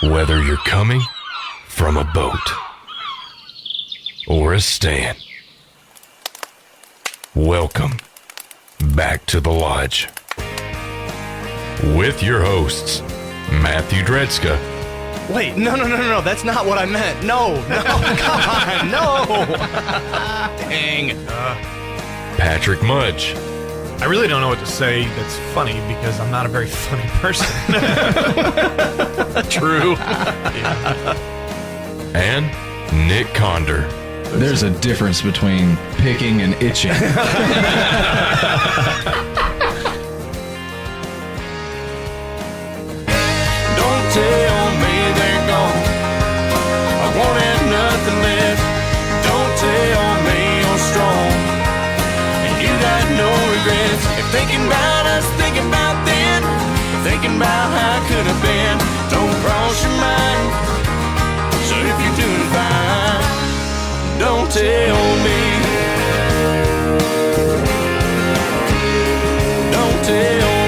Whether you're coming from a boat or a stand, welcome back to the Lodge with your hosts, Matthew Dredska. Wait, no, that's not what I meant. No, come on, no. Dang. Patrick Mudge. I really don't know what to say that's funny because I'm not a very funny person. True. And Nick Conder. There's a difference between picking and itching. Don't tell me they're gone. I won't have nothing left. Don't tell me you're strong and you got no regrets. If thinking about us, thinking about then, thinking about how I could have been, don't cross your mind. So if you're doing fine, don't tell me. Don't tell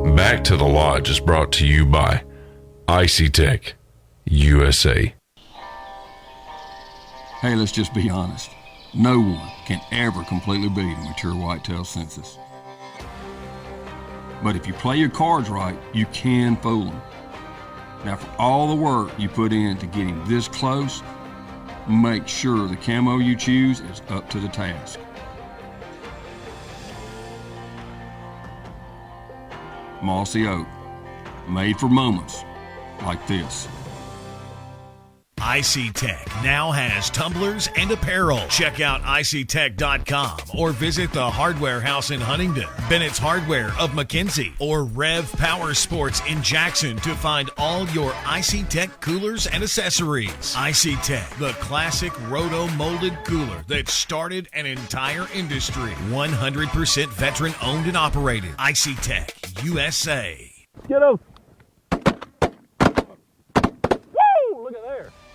me. Back to the Lodge is brought to you by Icy Tech USA. Hey, let's just be honest. No one can ever completely beat a mature whitetail census. But if you play your cards right, you can fool them. Now, for all the work you put in to getting this close, make sure the camo you choose is up to the task. Mossy Oak, made for moments like this. Icy Tech now has tumblers and apparel. Check out icytech.com or visit the Hardware House in Huntingdon, Bennett's Hardware of McKenzie, or Rev Power Sports in Jackson to find all your Icy Tech coolers and accessories. Icy Tech, the classic roto-molded cooler that started an entire industry. 100% veteran owned and operated. Icy Tech USA. Get up.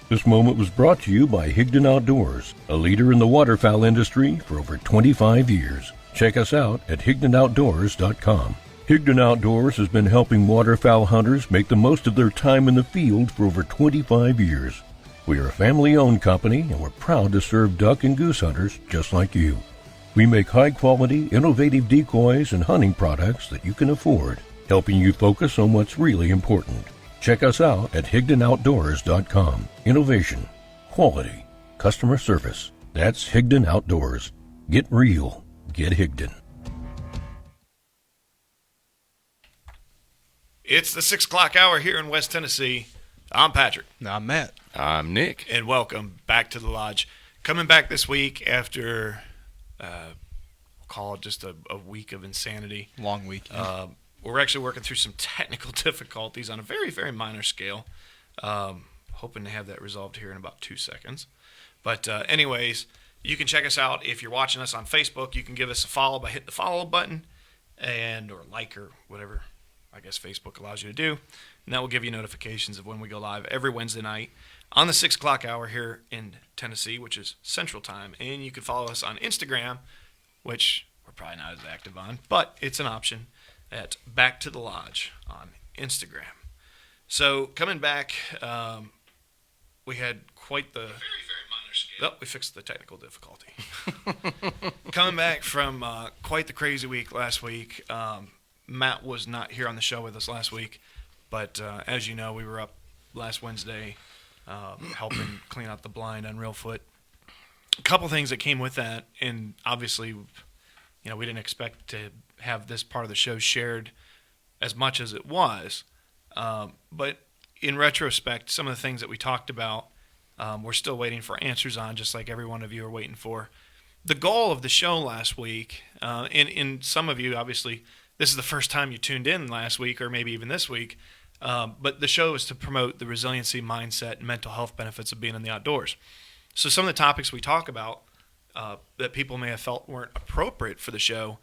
This moment was brought to you by Higdon Outdoors, a leader in the waterfowl industry for over 25 years. Check us out at higdonoutdoors.com. Higdon Outdoors has been helping waterfowl hunters make the most of their time in the field for over 25 years. We are a family-owned company, and we're proud to serve duck and goose hunters just like you. We make high-quality, innovative decoys and hunting products that you can afford, helping you focus on what's really important. Check us out at higdonoutdoors.com. Innovation, quality, customer service. That's Higdon Outdoors. Get real. Get Higdon. It's the 6 o'clock hour here in West Tennessee. I'm Patrick. I'm Matt. I'm Nick. And welcome back to the Lodge. Coming back this week after, we'll call it just a week of insanity. Long week. We're actually working through some technical difficulties on a very, very minor scale. Hoping to have that resolved here in about 2 seconds. But anyways, you can check us out. If you're watching us on Facebook, you can give us a follow by hitting the follow button or like or whatever I guess Facebook allows you to do. And that will give you notifications of when we go live every Wednesday night on the 6 o'clock hour here in Tennessee, which is Central Time. And you can follow us on Instagram, which we're probably not as active on, but it's an option, at Back to the Lodge on Instagram. So coming back, we had quite the... Very, very minor scale. Oh, we fixed the technical difficulty. Coming back from quite the crazy week last week. Matt was not here on the show with us last week, but as you know, we were up last Wednesday helping clean out the blind on Reelfoot. A couple things that came with that, and obviously, we didn't expect to have this part of the show shared as much as it was. But in retrospect, some of the things that we talked about, we're still waiting for answers on, just like every one of you are waiting for. The goal of the show last week, and some of you, obviously, this is the first time you tuned in last week or maybe even this week, but the show is to promote the resiliency, mindset, and mental health benefits of being in the outdoors. So some of the topics we talk about that people may have felt weren't appropriate for the show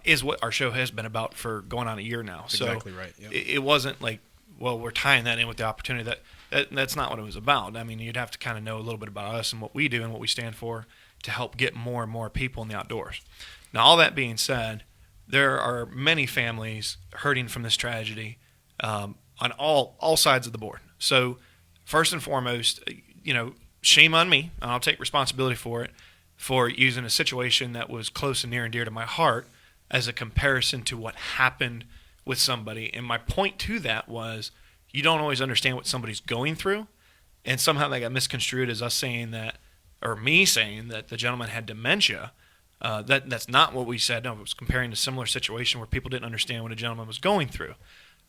is what our show has been about for going on a year now. That's exactly right. Yep. It wasn't like, well, we're tying that in with the opportunity. That's not what it was about. I mean, you'd have to kind of know a little bit about us and what we do and what we stand for to help get more and more people in the outdoors. Now, all that being said, there are many families hurting from this tragedy on all sides of the board. So first and foremost, shame on me, and I'll take responsibility for it, for using a situation that was close and near and dear to my heart as a comparison to what happened with somebody. And my point to that was, you don't always understand what somebody's going through, and somehow that got misconstrued as us saying that, or me saying that the gentleman had dementia. That's not what we said. No, it was comparing a similar situation where people didn't understand what a gentleman was going through.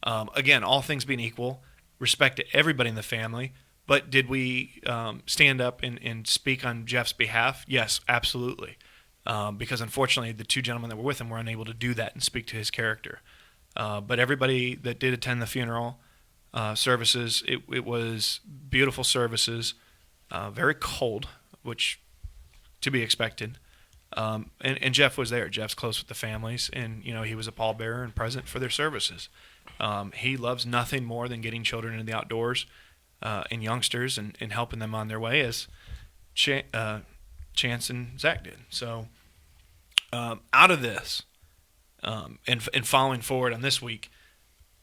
Again, all things being equal, respect to everybody in the family. But did we stand up and speak on Jeff's behalf? Yes, absolutely. Because unfortunately, the two gentlemen that were with him were unable to do that and speak to his character. But everybody that did attend the funeral services, it was beautiful services, very cold, which to be expected. And Jeff was there. Jeff's close with the families, and he was a pallbearer and present for their services. He loves nothing more than getting children into the outdoors and youngsters and helping them on their way, as Chance and Zach did. So out of this, and following forward on this week,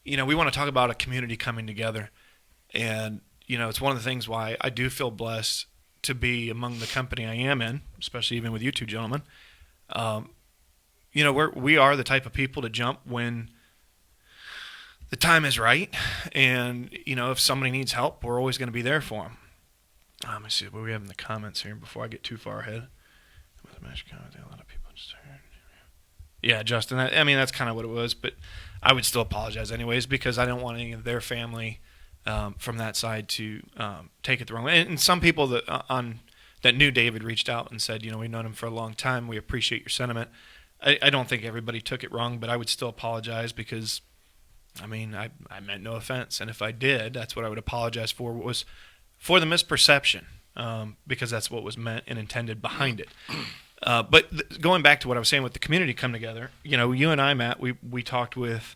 we want to talk about a community coming together. And, it's one of the things why I do feel blessed to be among the company I am in, especially even with you two gentlemen. We are the type of people to jump when the time is right. And, if somebody needs help, we're always going to be there for them. Let me see what we have in the comments here before I get too far ahead. A lot of people just heard. Yeah, Justin, that's kind of what it was, but I would still apologize anyways, because I don't want any of their family from that side to take it the wrong way. And some people that knew David reached out and said, we've known him for a long time. We appreciate your sentiment. I don't think everybody took it wrong, but I would still apologize because, I meant no offense. And if I did, that's what I would apologize for, was for the misperception, because that's what was meant and intended behind it. But going back to what I was saying with the community come together, you and I, Matt, we talked with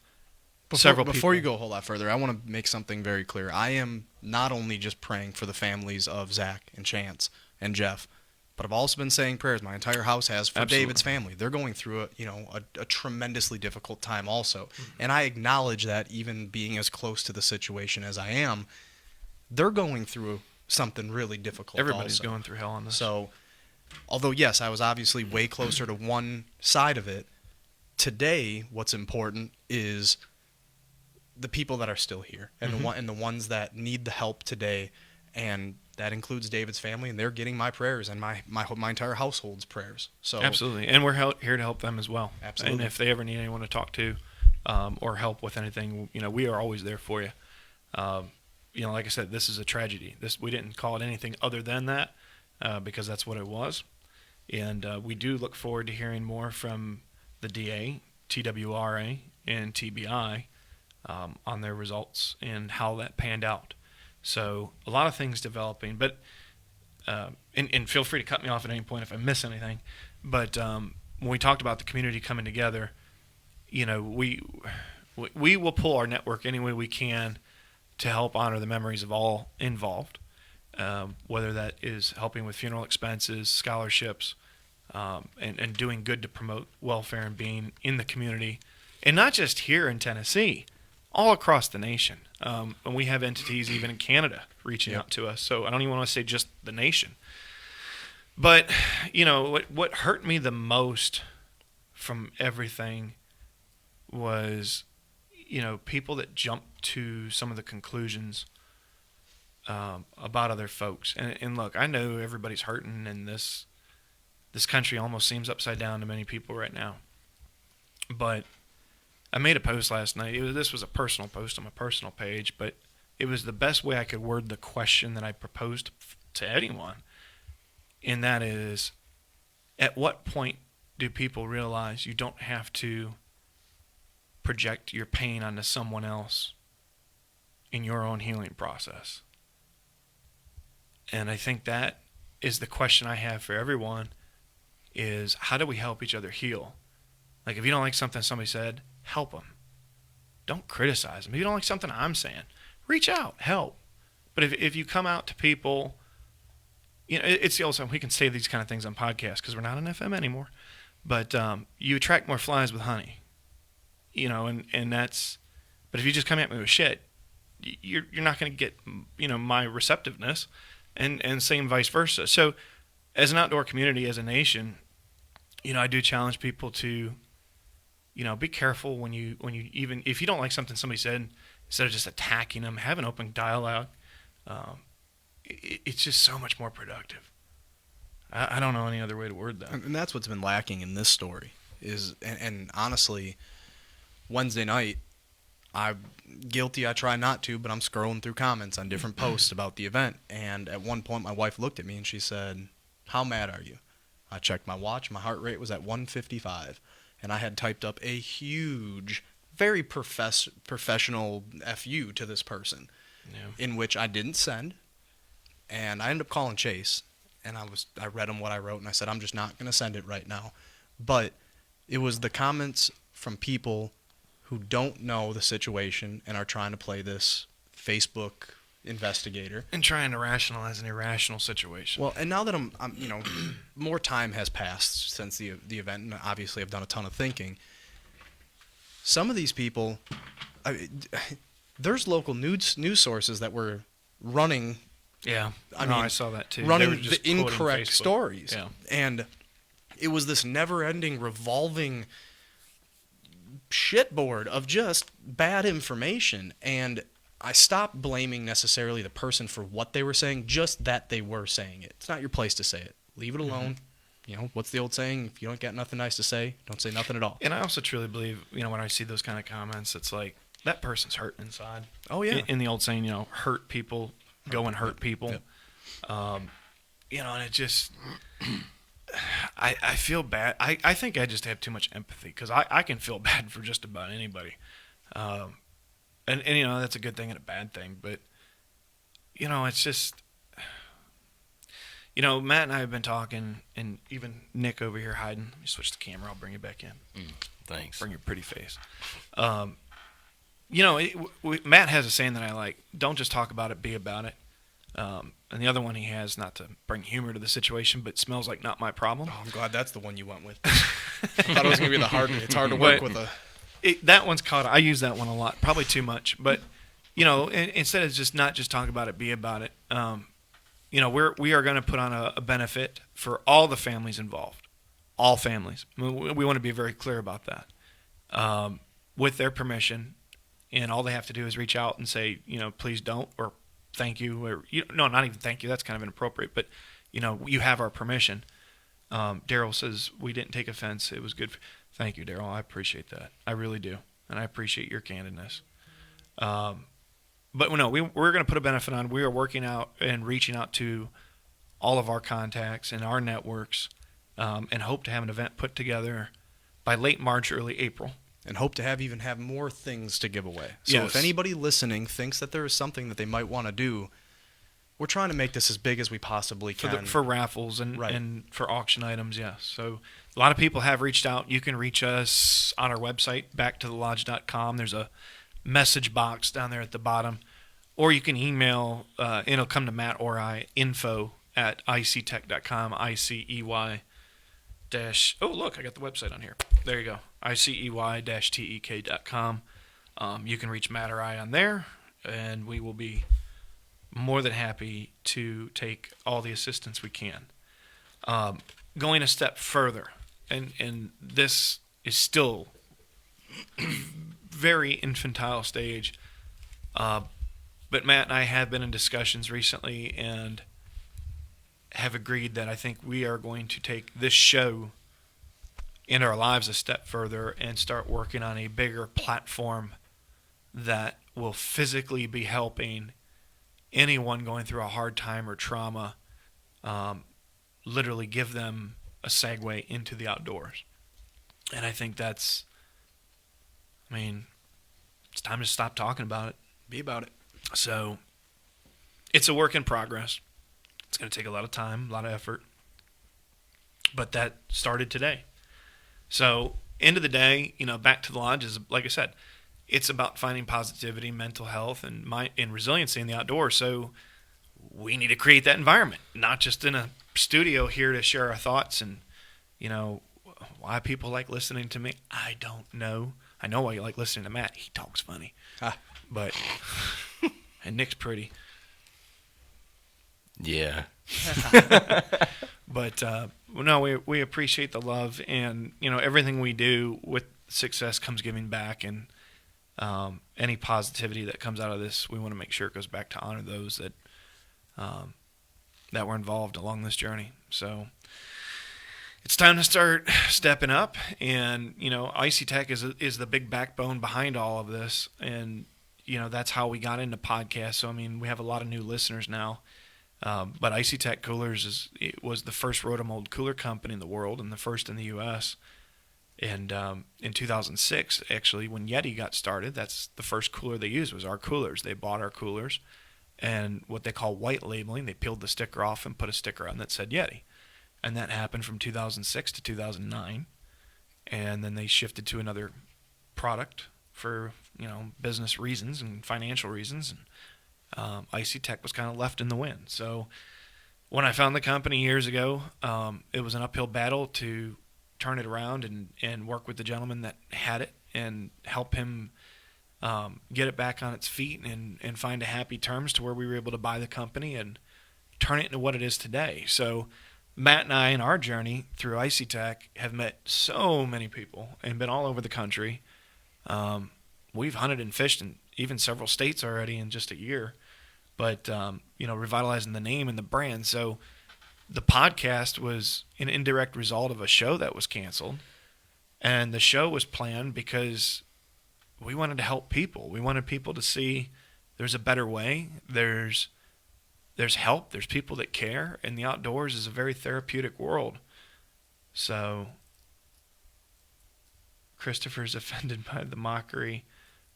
several people. Before you go a whole lot further, I want to make something very clear. I am not only just praying for the families of Zach and Chance and Jeff, but I've also been saying prayers. My entire house has for Absolutely. David's family. They're going through a tremendously difficult time also. Mm-hmm. And I acknowledge that, even being as close to the situation as I am, they're going through something really difficult. Everybody's going through hell on this. So, although, yes, I was obviously way closer to one side of it, today what's important is the people that are still here and the ones that need the help today, and that includes David's family, and they're getting my prayers and my entire household's prayers. So absolutely, and we're here to help them as well. Absolutely. And if they ever need anyone to talk to or help with anything, we are always there for you. Like I said, this is a tragedy. We didn't call it anything other than that, because that's what it was. And we do look forward to hearing more from the DA, TWRA, and TBI on their results and how that panned out. So a lot of things developing, but and feel free to cut me off at any point if I miss anything. But when we talked about the community coming together, we will pull our network any way we can to help honor the memories of all involved, whether that is helping with funeral expenses, scholarships, and doing good to promote welfare and being in the community, and not just here in Tennessee, all across the nation. And we have entities even in Canada reaching out to us. So I don't even want to say just the nation. But, what hurt me the most from everything was, people that jumped to some of the conclusions about other folks. And look, I know everybody's hurting, and this country almost seems upside down to many people right now. But I made a post last night. This was a personal post on my personal page, but it was the best way I could word the question that I proposed to anyone. And that is, at what point do people realize you don't have to project your pain onto someone else in your own healing process? And I think that is the question I have for everyone, is how do we help each other heal? Like, if you don't like something somebody said, help them. Don't criticize them. If you don't like something I'm saying, reach out, help. But if you come out to people it's the old time. We can say these kind of things on podcasts because we're not on FM anymore. But you attract more flies with honey, and that's. But if you just come at me with shit, you're not going to get, my receptiveness, and same vice versa. So, as an outdoor community, as a nation, I do challenge people to, be careful when you even if you don't like something somebody said, instead of just attacking them, have an open dialogue. It's just so much more productive. I don't know any other way to word that. And that's what's been lacking in this story and honestly, Wednesday night, I'm guilty. I try not to, but I'm scrolling through comments on different posts about the event. And at one point, my wife looked at me and she said, "How mad are you?" I checked my watch. My heart rate was at 155. And I had typed up a huge, very professional FU to this person, in which I didn't send. And I ended up calling Chase. And I read him what I wrote, and I said, I'm just not going to send it right now. But it was the comments from people who don't know the situation and are trying to play this Facebook investigator. And trying to rationalize an irrational situation. Well, and now that I'm more time has passed since the event, and obviously I've done a ton of thinking. Some of these people, there's local news sources that were running. Yeah, I saw that too. Running the incorrect Facebook stories. Yeah. And it was this never-ending, revolving shitboard of just bad information. And I stopped blaming necessarily the person for what they were saying, just that they were saying it. It's not your place to say it. Leave it alone. What's the old saying? If you don't got nothing nice to say, don't say nothing at all. And I also truly believe, when I see those kind of comments, it's like, that person's hurting inside. Oh, yeah. In the old saying, hurt people. Go and hurt people. Yep. And it just, I feel bad. I think I just have too much empathy because I can feel bad for just about anybody. And that's a good thing and a bad thing. But, it's just, Matt and I have been talking, and even Nick over here hiding. Let me switch the camera. I'll bring you back in. Thanks. Bring your pretty face. Matt has a saying that I like, don't just talk about it, be about it. And the other one he has, not to bring humor to the situation, but smells like not my problem. Oh, I'm glad that's the one you went with. I thought it was going to be it's hard to work with that one's caught. I use that one a lot, probably too much. But, instead of just not just talk about it, be about it. We are going to put on a benefit for all the families involved. All families. We want to be very clear about that. With their permission. And all they have to do is reach out and say, please don't, or thank you, or no, not even thank you. That's kind of inappropriate. But, you have our permission. Daryl says we didn't take offense. It was good. Thank you, Daryl. I appreciate that. I really do, and I appreciate your candidness. But no, we're going to put a benefit on. We are working out and reaching out to all of our contacts and our networks, and hope to have an event put together by late March, early April. And hope to have more things to give away. So yes. If anybody listening thinks that there is something that they might want to do, we're trying to make this as big as we possibly can. For raffles and, right. and for auction items, yes. So a lot of people have reached out. You can reach us on our website, backtothelodge.com. There's a message box down there at the bottom. Or you can email, it'll come to Matt or I, info@ictech.com, ICEY- oh, look, I got the website on here. There you go. ICEY-TEK.com. You can reach Matt or I on there, and we will be more than happy to take all the assistance we can. Going a step further, and this is still very infantile stage, but Matt and I have been in discussions recently and have agreed that I think we are going to take this show in our lives a step further and start working on a bigger platform that will physically be helping anyone going through a hard time or trauma, literally give them a segue into the outdoors. And I think it's time to stop talking about it. Be about it. So it's a work in progress. It's going to take a lot of time, a lot of effort. But that started today. So, end of the day, Back to the Lodge is, like I said, it's about finding positivity, mental health, and resiliency in the outdoors. So, we need to create that environment, not just in a studio here to share our thoughts. And, you know, why people like listening to me, I don't know. I know why you like listening to Matt. He talks funny. But, and Nick's pretty. Yeah. But, no, we appreciate the love, and, you know, everything we do with success comes giving back, and any positivity that comes out of this, we want to make sure it goes back to honor those that were involved along this journey. So it's time to start stepping up, and, you know, Icy Tech is the big backbone behind all of this, and, you know, that's how we got into podcasts. So, I mean, we have a lot of new listeners now. But Icy Tech Coolers was the first rotomold cooler company in the world, and the first in the U.S. And in 2006, actually, when Yeti got started, that's the first cooler they used was our coolers. They bought our coolers, and what they call white labeling, they peeled the sticker off and put a sticker on that said Yeti. And that happened from 2006 to 2009. And then they shifted to another product for, you know, business reasons and financial reasons. And Icy Tech was kind of left in the wind. So when I found the company years ago, it was an uphill battle to turn it around and work with the gentleman that had it and help him get it back on its feet and find a happy terms to where we were able to buy the company and turn it into what it is today. So Matt and I, in our journey through Icy Tech, have met so many people and been all over the country. We've hunted and fished in even several states already in just a year, but, you know, revitalizing the name and the brand. So the podcast was an indirect result of a show that was canceled, and the show was planned because we wanted to help people. We wanted people to see there's a better way. There's help. There's people that care, and the outdoors is a very therapeutic world. So Christopher's offended by the mockery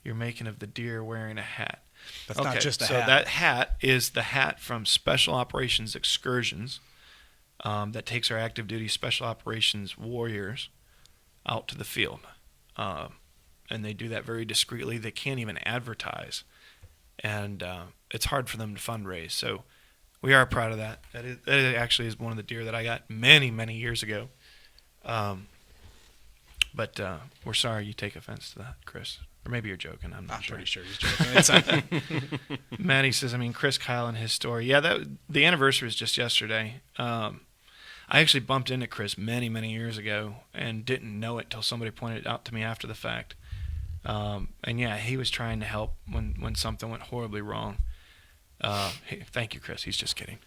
you're making of the deer wearing a hat. That's not just a hat. So that hat is the hat from Special Operations Excursions that takes our active duty Special Operations warriors out to the field. And they do that very discreetly. They can't even advertise. And it's hard for them to fundraise. So we are proud of that. That actually is one of the deer that I got many, many years ago. But we're sorry you take offense to that, Chris. Or maybe you're joking. I'm not sure. Pretty sure he's joking. Matty says, I mean, Chris Kyle and his story. Yeah, the anniversary was just yesterday. I actually bumped into Chris many, many years ago and didn't know it till somebody pointed it out to me after the fact. And yeah, he was trying to help when something went horribly wrong. Hey, thank you, Chris. He's just kidding.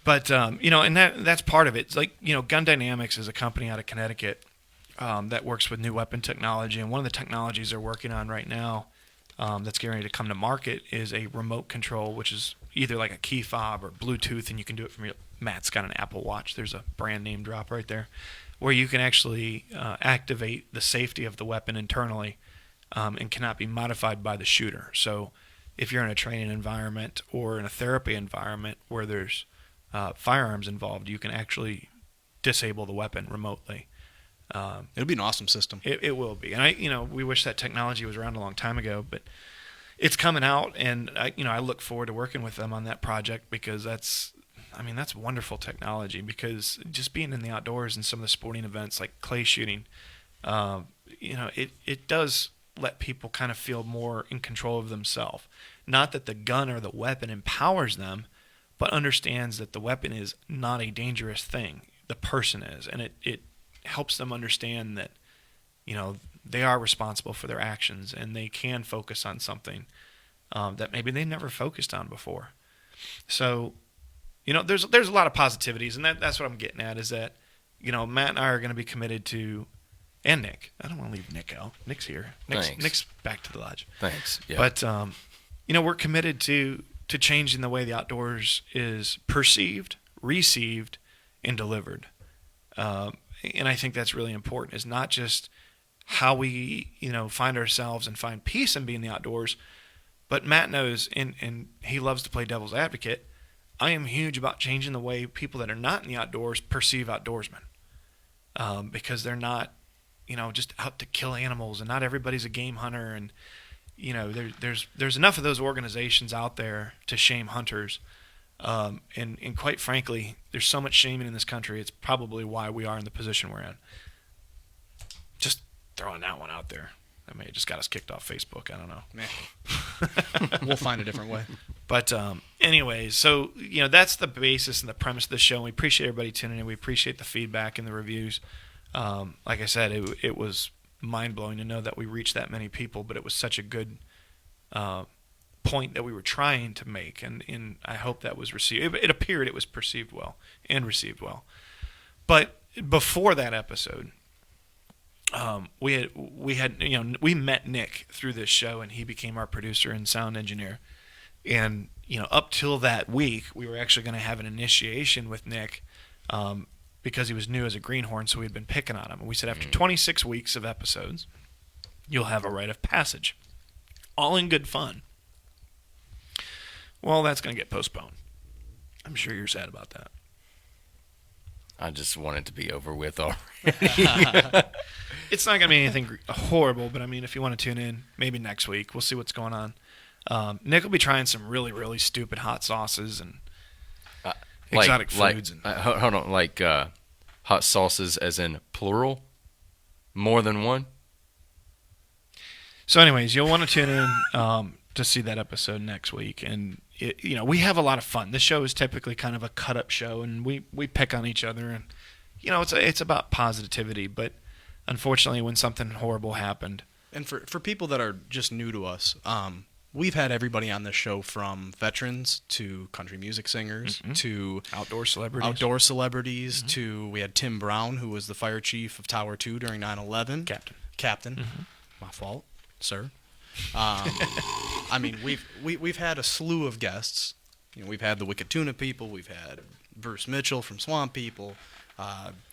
But, you know, and that's part of it. It's like, you know, Gun Dynamics is a company out of Connecticut that works with new weapon technology. And one of the technologies they're working on right now that's getting ready to come to market is a remote control, which is either like a key fob or Bluetooth, and you can do it from Matt's got an Apple Watch. There's a brand name drop right there, where you can actually activate the safety of the weapon internally and cannot be modified by the shooter. So if you're in a training environment or in a therapy environment where there's firearms involved, you can actually disable the weapon remotely. It'll be an awesome system. It will be. And we wish that technology was around a long time ago, but it's coming out, and I look forward to working with them on that project, because that's wonderful technology. Because just being in the outdoors and some of the sporting events like clay shooting, it does let people kind of feel more in control of themselves. Not that the gun or the weapon empowers them, but understands that the weapon is not a dangerous thing. The person is, and it helps them understand that, you know, they are responsible for their actions, and they can focus on something that maybe they never focused on before. So, you know, there's a lot of positivities, and that's what I'm getting at, is that, you know, Matt and I are going to be committed to, and Nick. I don't want to leave Nick out. Nick's here. Nick's back to the lodge. Thanks. Yeah. But, you know, we're committed to changing the way the outdoors is perceived, received, and delivered. And I think that's really important, is not just how we, you know, find ourselves and find peace in being in the outdoors, but Matt knows, and he loves to play devil's advocate, I am huge about changing the way people that are not in the outdoors perceive outdoorsmen, because they're not, you know, just out to kill animals, and not everybody's a game hunter, and, you know, there's enough of those organizations out there to shame hunters. And quite frankly, there's so much shaming in this country. It's probably why we are in the position we're in. Just throwing that one out there. I mean, it just got us kicked off Facebook. I don't know. We'll find a different way. But anyways, so, that's the basis and the premise of the show. And we appreciate everybody tuning in. We appreciate the feedback and the reviews. Like I said, it was mind-blowing to know that we reached that many people, but it was such a good point that we were trying to make, and I hope that was received. It appeared it was perceived well and received well. But before that episode, we met Nick through this show, and he became our producer and sound engineer. And up till that week, we were actually going to have an initiation with Nick, because he was new as a greenhorn, so we had been picking on him. And we said, after 26 weeks of episodes, you'll have a rite of passage, all in good fun. Well, that's going to get postponed. I'm sure you're sad about that. I just want it to be over with already. It's not going to be anything horrible, but I mean, if you want to tune in, maybe next week. We'll see what's going on. Nick will be trying some really, really stupid hot sauces and exotic foods. Hold on, like hot sauces as in plural? More than one? So anyways, you'll want to tune in to see that episode next week. And, we have a lot of fun. This show is typically kind of a cut-up show, and we pick on each other. And, it's about positivity. But unfortunately, when something horrible happened. And for people that are just new to us, we've had everybody on this show, from veterans to country music singers to outdoor celebrities to, we had Tim Brown, who was the fire chief of Tower 2 during 9/11. Captain. My fault, sir. I mean, we've had a slew of guests. We've had the Wicked Tuna people. We've had Bruce Mitchell from Swamp People,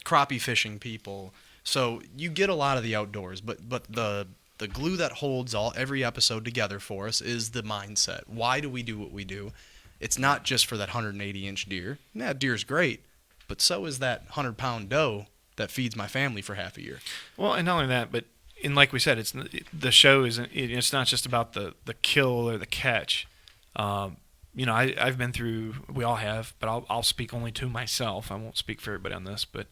crappie fishing people. So you get a lot of the outdoors, but the glue that holds every episode together for us is the mindset. Why do we do what we do? It's not just for that 180-inch deer. That deer's great, but so is that 100-pound doe that feeds my family for half a year. Well, and not only that, but like we said, the show isn't. It's not just about the kill or the catch. I've been through. We all have, but I'll speak only to myself. I won't speak for everybody on this, but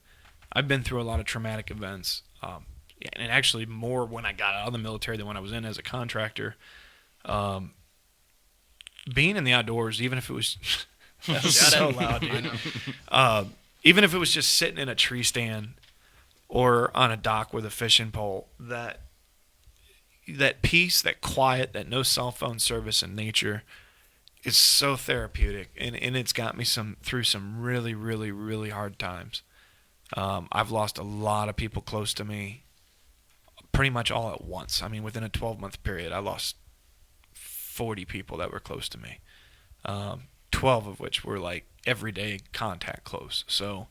I've been through a lot of traumatic events. And actually more when I got out of the military than when I was in as a contractor. Being in the outdoors, even if it was so loud, dude. Even if it was just sitting in a tree stand or on a dock with a fishing pole, that peace, that quiet, that no cell phone service in nature is so therapeutic, and it's got me through some really, really, really hard times. I've lost a lot of people close to me, pretty much all at once. I mean, within a 12-month period, I lost 40 people that were close to me, 12 of which were like everyday contact close. So,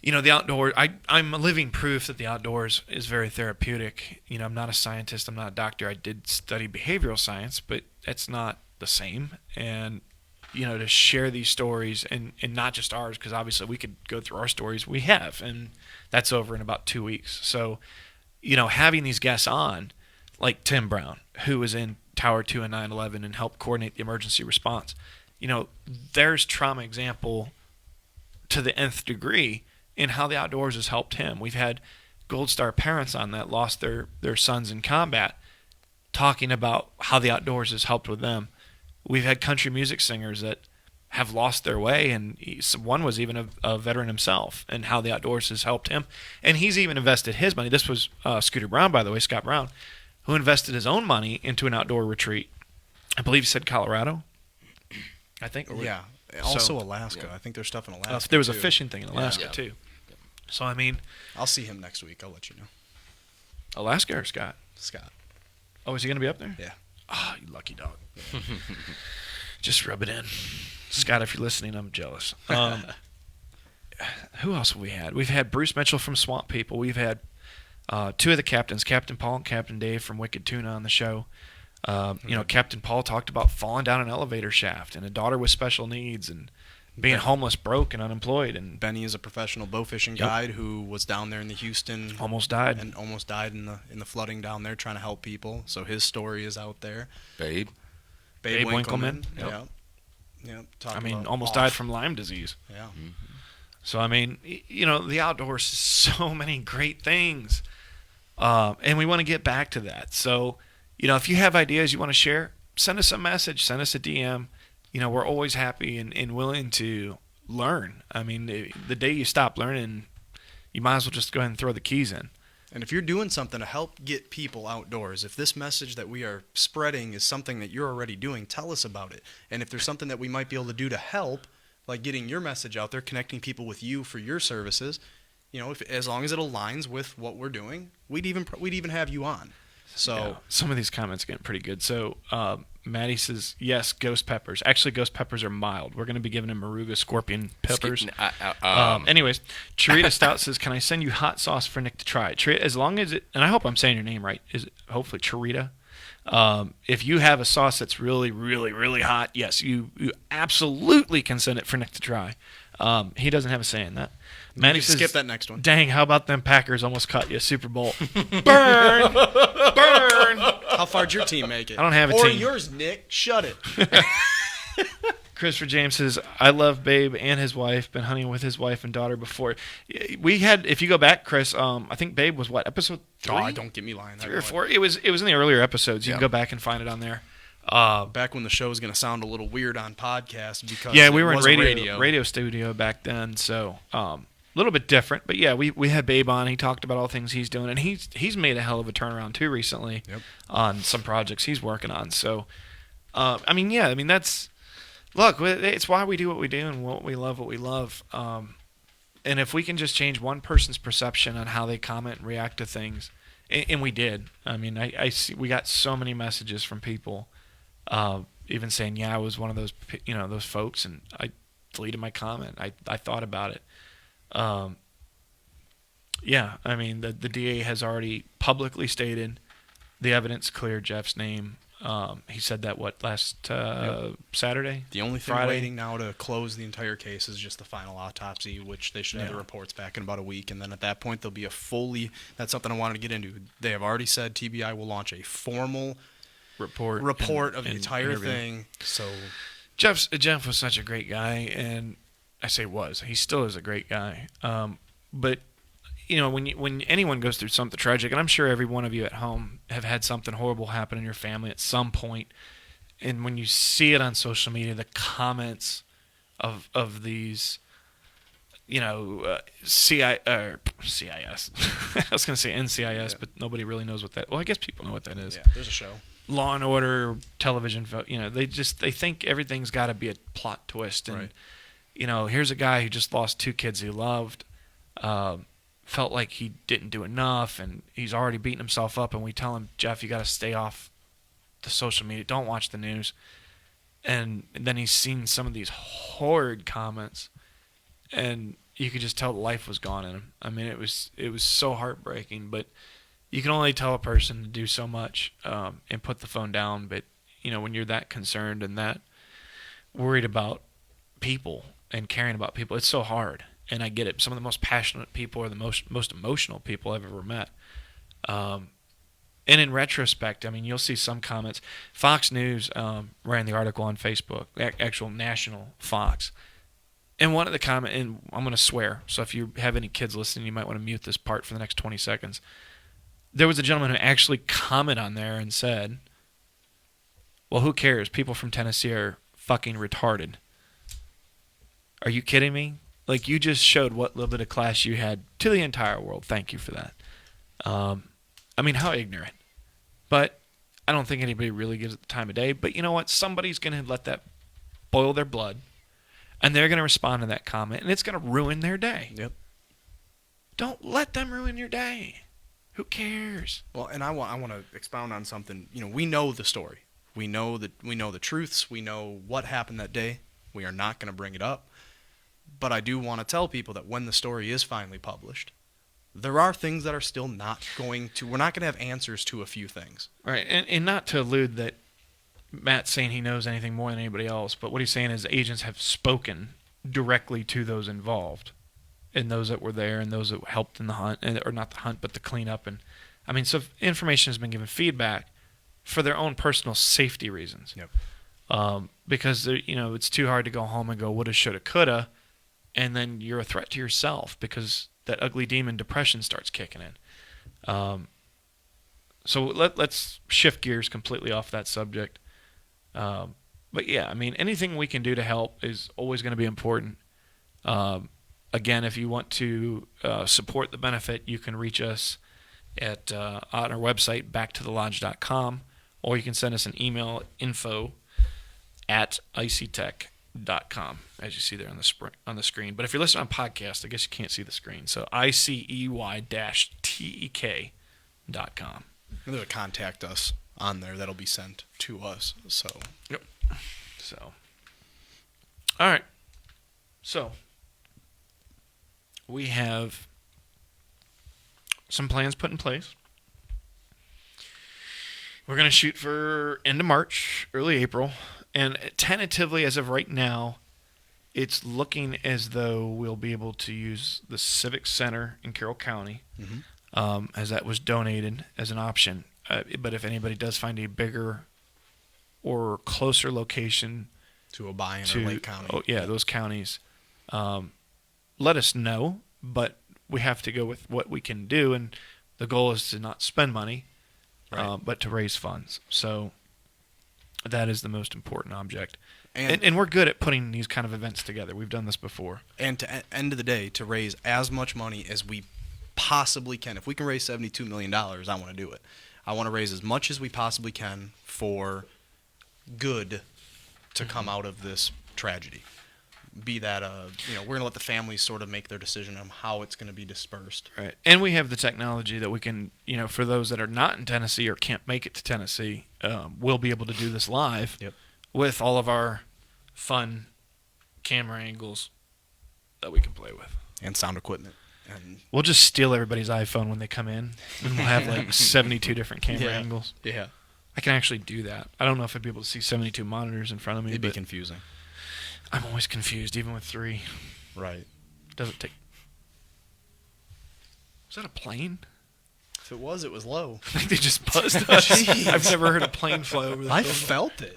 the outdoors, I'm a living proof that the outdoors is very therapeutic. I'm not a scientist. I'm not a doctor. I did study behavioral science, but it's not the same. And, to share these stories and not just ours, because obviously we could go through our stories. We have, and that's over in about 2 weeks. So, having these guests on, like Tim Brown, who was in Tower 2 and 9/11 and helped coordinate the emergency response, there's trauma example to the nth degree in how the outdoors has helped him. We've had Gold Star parents on that lost their sons in combat, talking about how the outdoors has helped with them. We've had country music singers that have lost their way, and one was even a veteran himself, and how the outdoors has helped him. And he's even invested his money. This was Scooter Brown, by the way, Scott Brown, who invested his own money into an outdoor retreat. I believe he said Colorado, I think. Yeah, also Alaska. Yeah. I think there's stuff in Alaska. There was a fishing thing in Alaska, too. So, I mean, I'll see him next week. I'll let you know. Alaska or Scott? Scott. Oh, is he going to be up there? Yeah. Oh, you lucky dog. Yeah. Just rub it in. Scott, if you're listening, I'm jealous. Who else have we had? We've had Bruce Mitchell from Swamp People. We've had two of the captains, Captain Paul and Captain Dave from Wicked Tuna, on the show. Captain Paul talked about falling down an elevator shaft and a daughter with special needs and being homeless, broke, and unemployed. And Benny is a professional bow fishing guide who was down there in the Houston. Almost died in the flooding down there trying to help people. So his story is out there. Babe Winkleman. Yep. Yeah. Talk I mean, about almost off. died from Lyme disease. Yeah. So, I mean, the outdoors is so many great things. And we want to get back to that. So, if you have ideas you want to share, send us a message, send us a DM. We're always happy and willing to learn. I mean, the day you stop learning, you might as well just go ahead and throw the keys in. And if you're doing something to help get people outdoors, if this message that we are spreading is something that you're already doing, tell us about it. And if there's something that we might be able to do to help, like getting your message out there, connecting people with you for your services, as long as it aligns with what we're doing, we'd even have you on. So yeah, some of these comments are getting pretty good. So Maddie says, yes, ghost peppers. Actually, ghost peppers are mild. We're going to be giving them Moruga scorpion peppers. Anyways, Charita Stout says, can I send you hot sauce for Nick to try? As long as it, and I hope I'm saying your name right, is it hopefully Charita? If you have a sauce that's really, really, really hot, yes, you absolutely can send it for Nick to try. He doesn't have a say in that. Maddie says, skip that next one. Dang, how about them Packers almost caught you? Super Bowl. Burn! Burn! How far'd your team make it? I don't have a or team. Or yours, Nick. Shut it. Christopher James says, I love Babe and his wife. Been hunting with his wife and daughter before. We had, if you go back, Chris, I think Babe was what, episode 3? Oh, don't get me lying. 3 or 4. It was in the earlier episodes. You can go back and find it on there. Back when the show was going to sound a little weird on podcast because we were in radio studio back then, so a little bit different. But yeah, we had Babe on. He talked about all the things he's doing, and he's made a hell of a turnaround too recently on some projects he's working on. So, that's look. It's why we do what we do and what we love. And if we can just change one person's perception on how they comment and react to things, and we did. I mean, I see we got so many messages from people. Even saying, I was one of those, those folks, and I deleted my comment. I thought about it. I mean, the DA has already publicly stated the evidence cleared Jeff's name. He said that, last Saturday? The only thing Friday? waiting now to close the entire case is just the final autopsy, which they should have the reports back in about a week. And then at that point, there'll be that's something I wanted to get into. They have already said TBI will launch a formal report of the entire thing. So Jeff was such a great guy, and I say he still is a great guy. But when anyone goes through something tragic, and I'm sure every one of you at home have had something horrible happen in your family at some point, and when you see it on social media, the comments of these, CIS. I was going to say NCIS, but nobody really knows what that. Well, I guess people know what that is. Yeah, there's a show. Law and Order television, they think everything's got to be a plot twist, and here's a guy who just lost 2 kids he loved, felt like he didn't do enough, and he's already beating himself up, and we tell him, Jeff, you got to stay off the social media, don't watch the news, and then he's seen some of these horrid comments, and you could just tell life was gone in him. I mean, it was so heartbreaking, but you can only tell a person to do so much and put the phone down. But, when you're that concerned and that worried about people and caring about people, it's so hard. And I get it. Some of the most passionate people are the most emotional people I've ever met. And in retrospect, I mean, you'll see some comments. Fox News ran the article on Facebook, actual national Fox. And one of the comments, and I'm going to swear, so if you have any kids listening, you might want to mute this part for the next 20 seconds. There was a gentleman who actually commented on there and said, well, who cares? People from Tennessee are fucking retarded. Are you kidding me? Like, you just showed what little bit of class you had to the entire world. Thank you for that. I mean, how ignorant. But I don't think anybody really gives it the time of day. But you know what? Somebody's going to let that boil their blood, and they're going to respond to that comment, and it's going to ruin their day. Yep. Don't let them ruin your day. Who cares? Well, and I want to expound on something. We know the story. We know the truths. We know what happened that day. We are not going to bring it up. But I do want to tell people that when the story is finally published, there are things that are still we're not going to have answers to a few things. Right, and not to allude that Matt's saying he knows anything more than anybody else, but what he's saying is agents have spoken directly to those involved, and those that were there, and those that helped in the hunt, or not the hunt, but the cleanup. And so information has been given feedback for their own personal safety reasons. Yep. because it's too hard to go home and go woulda, shoulda, coulda, and then you're a threat to yourself because that ugly demon depression starts kicking in. So let's shift gears completely off that subject. But yeah, I mean, anything we can do to help is always going to be important. Again, if you want to support the benefit, you can reach us on our website, backtothelodge.com, or you can send us an email, info@ictech.com, as you see there on the screen. But if you're listening on podcast, I guess you can't see the screen. So ICEY-TEK.com. There's a contact us on there that'll be sent to us. So yep. So all right. So we have some plans put in place. We're going to shoot for end of March, early April, and tentatively as of right now, it's looking as though we'll be able to use the Civic Center in Carroll County, as that was donated as an option. But if anybody does find a bigger or closer location to Obion or Lake County, those counties, let us know. But we have to go with what we can do, and the goal is to not spend money, but to raise funds. So that is the most important object. And we're good at putting these kind of events together. We've done this before. And to end of the day, to raise as much money as we possibly can. If we can raise $72 million, I want to do it. I want to raise as much as we possibly can for good to come out of this tragedy. Be that, we're going to let the families sort of make their decision on how it's going to be dispersed. Right. And we have the technology that we can, for those that are not in Tennessee or can't make it to Tennessee, we'll be able to do this live with all of our fun camera angles that we can play with. And sound equipment. And we'll just steal everybody's iPhone when they come in, and we'll have like 72 different camera angles. Yeah. I can actually do that. I don't know if I'd be able to see 72 monitors in front of me. It'd be confusing. I'm always confused, even with 3. Right. Does it take... Was that a plane? If it was low. I think they just buzzed us. I've never heard a plane fly over the I field. felt it.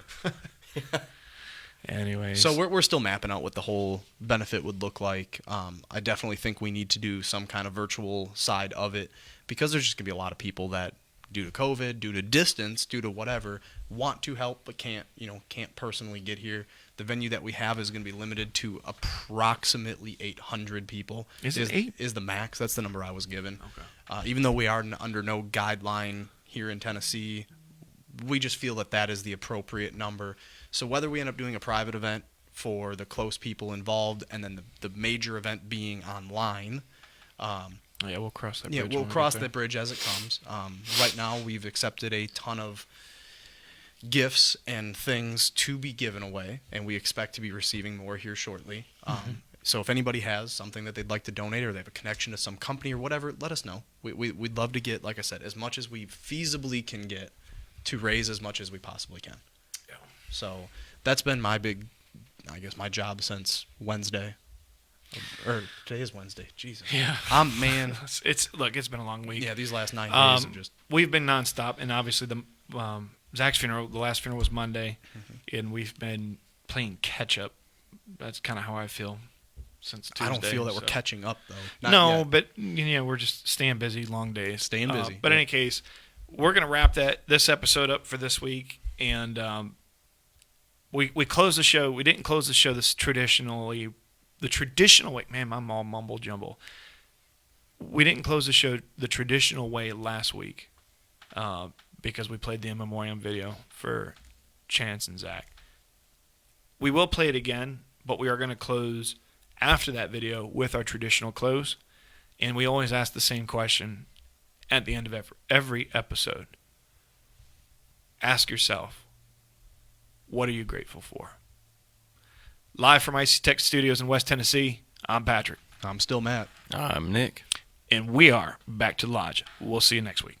Anyways. So we're still mapping out what the whole benefit would look like. I definitely think we need to do some kind of virtual side of it because there's just going to be a lot of people that, due to COVID, due to distance, due to whatever, want to help but can't personally get here. The venue that we have is going to be limited to approximately 800 people. Is it 8? Is the max. That's the number I was given. Okay. Even though we are under no guideline here in Tennessee, we just feel that is the appropriate number. So whether we end up doing a private event for the close people involved and then the major event being online. We'll cross that bridge. Yeah, we'll cross that bridge as it comes. Right now, we've accepted a ton of gifts and things to be given away, and we expect to be receiving more here shortly. So if anybody has something that they'd like to donate or they have a connection to some company or whatever, let us know. We'd love to get, like I said, as much as we feasibly can get to raise as much as we possibly can. Yeah. So that's been my my job since Wednesday. Or today is Wednesday. Jesus. Yeah. Man. It's been a long week. Yeah, these last 9 days have just... We've been nonstop, and obviously Zach's funeral, the last funeral was Monday, and we've been playing catch up. That's kind of how I feel since Tuesday. I don't feel that we're catching up, though. Not no, yet. but we're just staying busy, long days. Staying busy. But in any case, we're going to wrap this episode up for this week, and we closed the show. We didn't close the show the traditional way. Man, I'm all mumble jumble. We didn't close the show the traditional way last week because we played the in memoriam video for Chance and Zach. We will play it again, but we are going to close after that video with our traditional close. And we always ask the same question at the end of every episode. Ask yourself, what are you grateful for? Live from IC Tech Studios in West Tennessee, I'm Patrick. I'm still Matt. I'm Nick. And we are Back to the Lodge. We'll see you next week.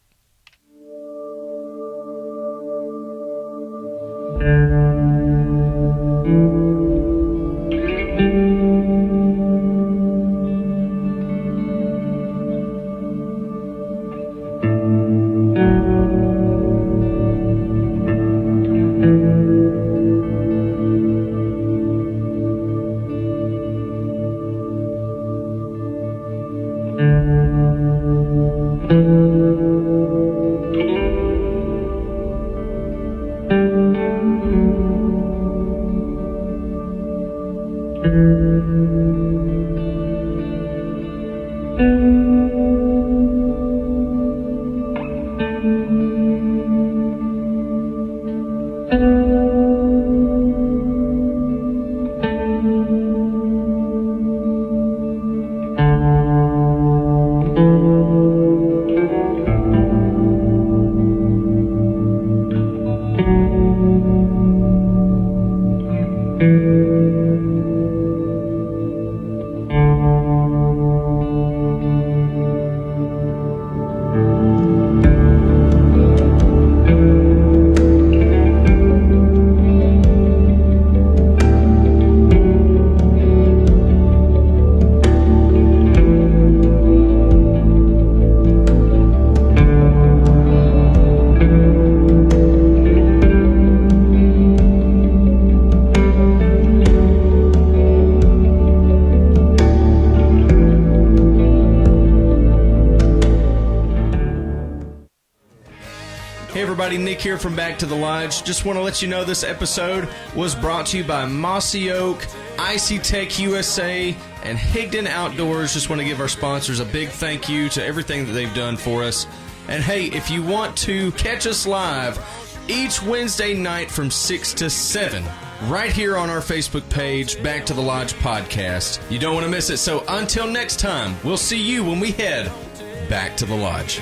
Hey everybody, Nick here from Back to the Lodge. Just want to let you know this episode was brought to you by Mossy Oak, Icy Tech USA, and Higdon Outdoors. Just want to give our sponsors a big thank you to everything that they've done for us. And hey, if you want to catch us live each Wednesday night from 6 to 7, right here on our Facebook page, Back to the Lodge Podcast. You don't want to miss it. So until next time, we'll see you when we head back to the lodge.